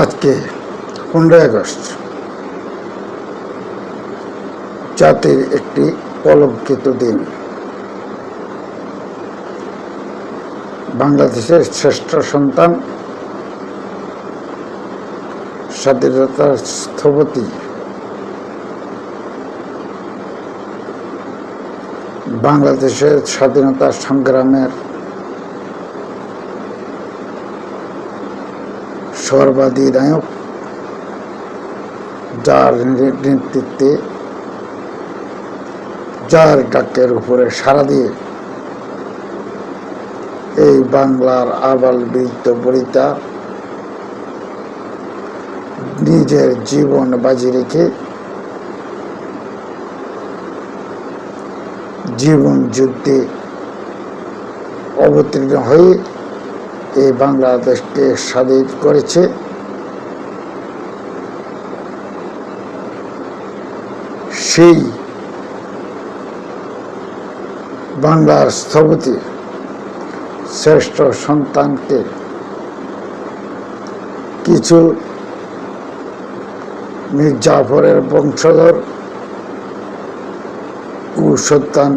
আজকে 15 আগস্ট জাতির একটি কলঙ্কিত দিন। বাংলাদেশের শ্রেষ্ঠ সন্তান, স্বাধীনতার স্থপতি, বাংলাদেশের স্বাধীনতা সংগ্রামের সর্বাধিনায়ক, যার নেতৃত্বে, যার ডাকের উপরে সাড়া দিয়ে এই বাংলার আবাল বৃদ্ধ বনিতা নিজের জীবন বাজি রেখে জীবন যুদ্ধে অবতীর্ণ হয়ে এই বাংলাদেশকে স্বাধীন করেছে। সেই বাংলার স্থপতি, শ্রেষ্ঠ সন্তানকে কিছু মীর জাফরের বংশধর কুসন্তান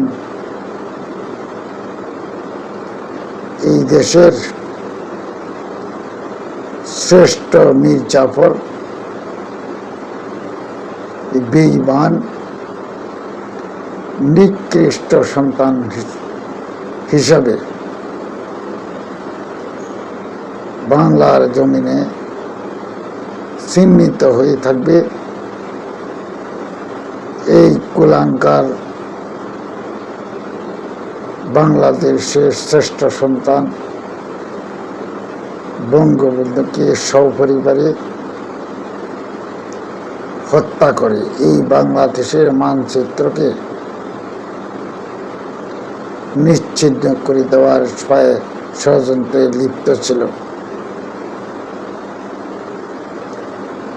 এই দেশের শ্রেষ্ঠ মীর জাফর বেঈমান নিকৃষ্ট সন্তান হিসাবে বাংলার জমিনে চিহ্নিত হয়ে থাকবে। এই কুলাঙ্গার বাংলাদেশের শ্রেষ্ঠ সন্তান বঙ্গবন্ধুকে সপরিবারে হত্যা করে এই বাংলাদেশের মানচিত্রকে নিশ্চিহ্ন করে দেওয়ার ষড়যন্ত্রে লিপ্ত ছিল।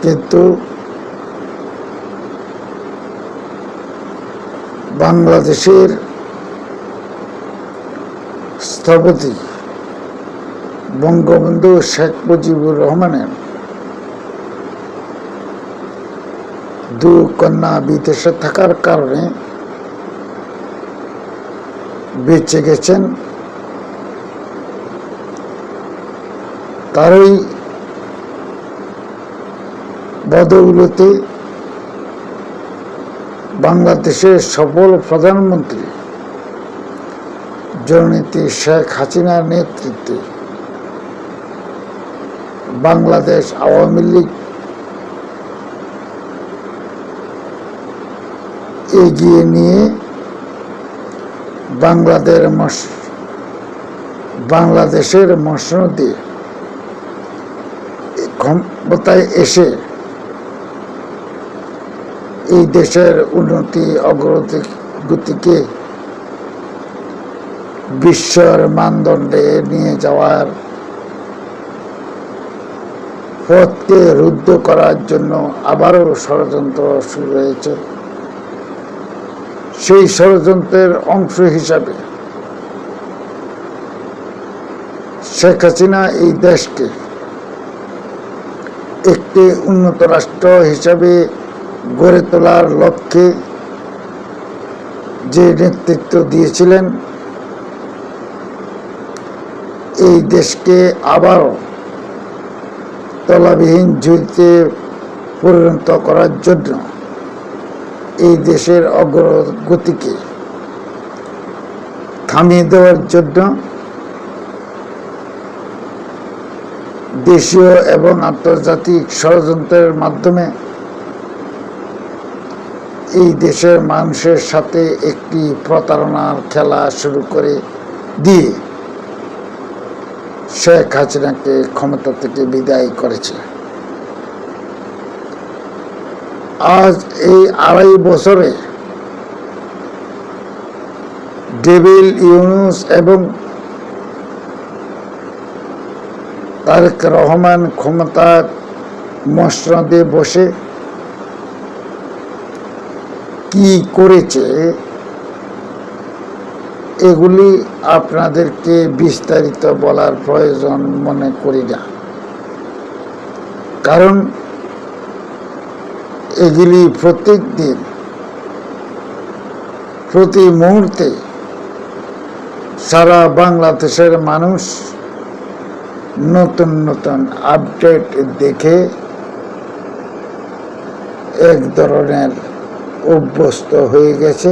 কিন্তু বাংলাদেশের স্থপতি বঙ্গবন্ধু শেখ মুজিবুর রহমানের দু কন্যা বিদেশে থাকার কারণে বেঁচে গেছেন। তারই বদৌলতে বাংলাদেশের সফল প্রধানমন্ত্রী জননেত্রী শেখ হাসিনার নেতৃত্বে বাংলাদেশ আওয়ামী লীগ এগিয়ে নিয়ে বাংলাদেশের মসনদে ক্ষমতায় এসে এই দেশের উন্নতি অগ্রগতিকে বিশ্বর মানদণ্ডে নিয়ে যাওয়ার পথকে রুদ্ধ করার জন্য আবারও ষড়যন্ত্র শুরু হয়েছে। সেই ষড়যন্ত্রের অংশ হিসাবে শেখ হাসিনা এই দেশকে একটি উন্নত রাষ্ট্র হিসাবে গড়ে তোলার লক্ষ্যে যে নেতৃত্ব দিয়েছিলেন, এই দেশকে আবারও তলাবিহীন ঝুলিতে পরিণত করার জন্য, এই দেশের অগ্রগতিকে থামিয়ে দেওয়ার জন্য দেশীয় এবং আন্তর্জাতিক ষড়যন্ত্রের মাধ্যমে এই দেশের মানুষের সাথে একটি প্রতারণার খেলা শুরু করে দিয়ে শেখ হাসিনাকে ক্ষমতা থেকে বিদায় করেছে। আজ এই 2.5 বছরে ডেভিল ইউনূস এবং তারেক রহমান ক্ষমতার মসনদে বসে কি করেছে এগুলি আপনাদেরকে বিস্তারিত বলার প্রয়োজন মনে করি না। কারণ এগুলি প্রত্যেক দিন প্রতি মুহূর্তে সারা বাংলাদেশের মানুষ নতুন নতুন আপডেট দেখে এক ধরনের অভ্যস্ত হয়ে গেছে।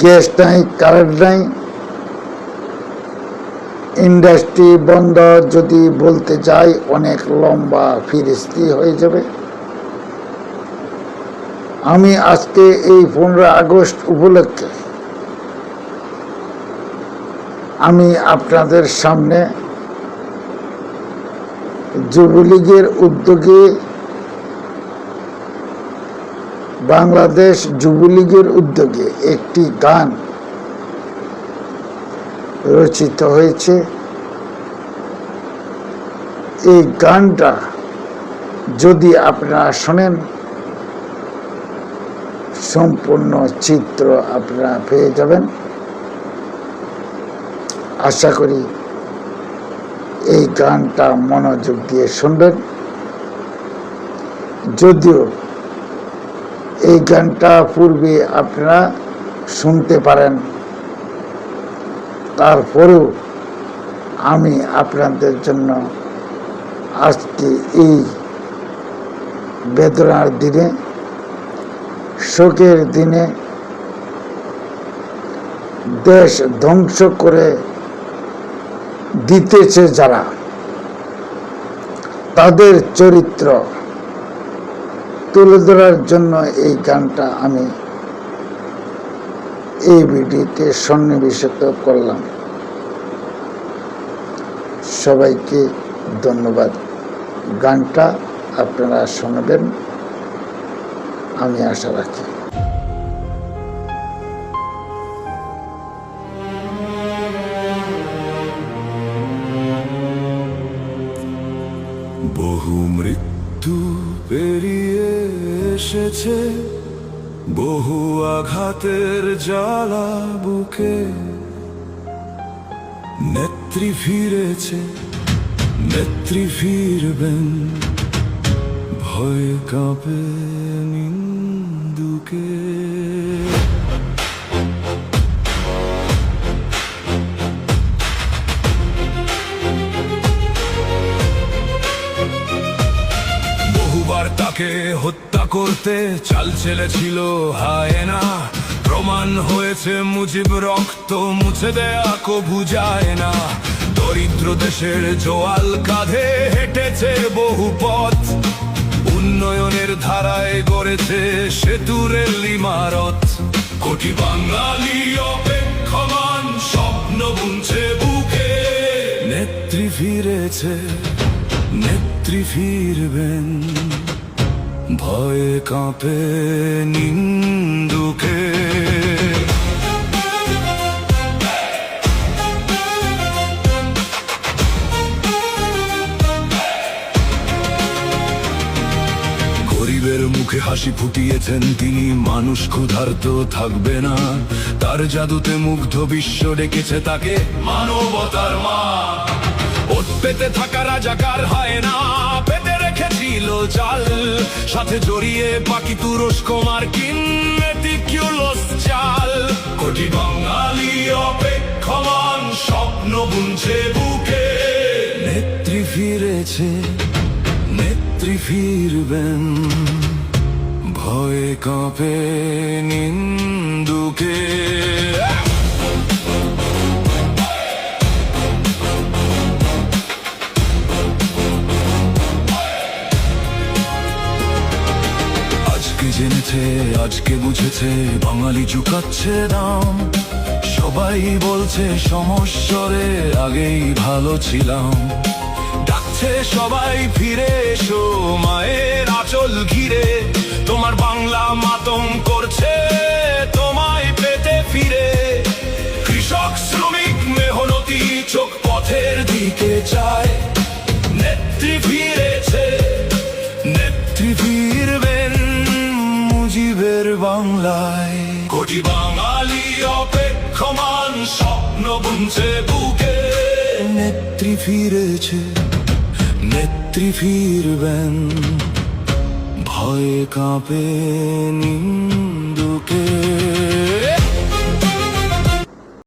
গ্যাস নাই, কারেন্ট নাই, ইন্ডাস্ট্রি বন্ধ যদি বলতে যাই অনেক লম্বা ফিরিস্তি হয়ে যাবে। আমি আজকে এই 15 আগস্ট উপলক্ষে আমি আপনাদের সামনে যুবলীগের উদ্যোগে, বাংলাদেশ যুবলীগের উদ্যোগে একটি গান রচিত হয়েছে। এই গানটা যদি আপনারা শোনেন সম্পূর্ণ চিত্র আপনারা পেয়ে যাবেন। আশা করি এই গানটা মনোযোগ দিয়ে শুনবেন। যদিও এই গানটা পূর্বে আপনারা শুনতে পারেন, তারপরেও আমি আপনাদের জন্য আজকে এই বেদনার দিনে, শোকের দিনে, দেশ ধ্বংস করে দিতেছে যারা, তাদের চরিত্র তুলে ধরার জন্য এই গানটা আমি এই ভিডিওতে সন্নিবেশিত করলাম। সবাইকে ধন্যবাদ। গানটা আপনারা শুনবেন আমি আশা রাখি। বহু মৃত্যু পেরিয়ে এসেছে, বহু আঘাতের জ্বালা বুকে, নেত্রী ফিরেছে, নেত্রী ফিরবেন, ভয় কাঁপে নিন্দুকে। বহুবার তাকে হত্যা করতে চাল চেলেছিল হায়না, প্রমাণ হয়েছে মুজিব রক্ত মুছে দেয়া কবু যায় না। দরিদ্র দেশের জোয়াল কাঁধে হেঁটেছে বহু পথ, উন্নয়নের ধারায় গড়েছে সেতু রেল ইমারত। কোটি বাঙালি অপেক্ষমান স্বপ্ন বুনছে বুকে, নেত্রী ফিরেছে, নেত্রী ফিরবেন, ভয়ে কাঁপে নিন্দুকে। গরিবের মুখে হাসি ফুটিয়েছেন তিনি, মানুষ ক্ষুধার্ত থাকবে না। তার জাদুতে মুগ্ধ বিশ্ব ডেকেছে তাকে মানবতার মা। ওট পেতে থাকা রাজাকার হায়না পেতে রেখেছিল চাল, সাথে জড়িয়ে বাকি তুরস্ক মার্কিন মেটিকুলাস চাল। কোটি বাঙালি অপেক্ষমান স্বপ্ন বুনছে বুকে, নেত্রী ফিরেছে, নেত্রী ফিরবেন, ভয়ে কাঁপে নিন্দুকে। আজকে জেনেছে, আজকে বুঝেছে, বাঙালি চুকাচ্ছে দাম। সবাই বলছে সমস্যরে আগেই ভালো ছিলাম। ডাকছে সবাই ফিরে এসো মায়ের আঁচল ঘিরে, তোমার বাংলা মাতম করছে তোমায় পেতে ফিরে। কৃষক শ্রমিক মেহনতি চোখ পথের দিকে চায়, নেত্রী ফিরেছে, নেত্রী ফিরবেন মুজিবের বাংলায়। কোটি বাঙালি অপেক্ষমান স্বপ্ন বুনছে বুকে, নেত্রী ফিরেছে, নেত্রী ফিরবেন, ভয়ে কাঁপে নিম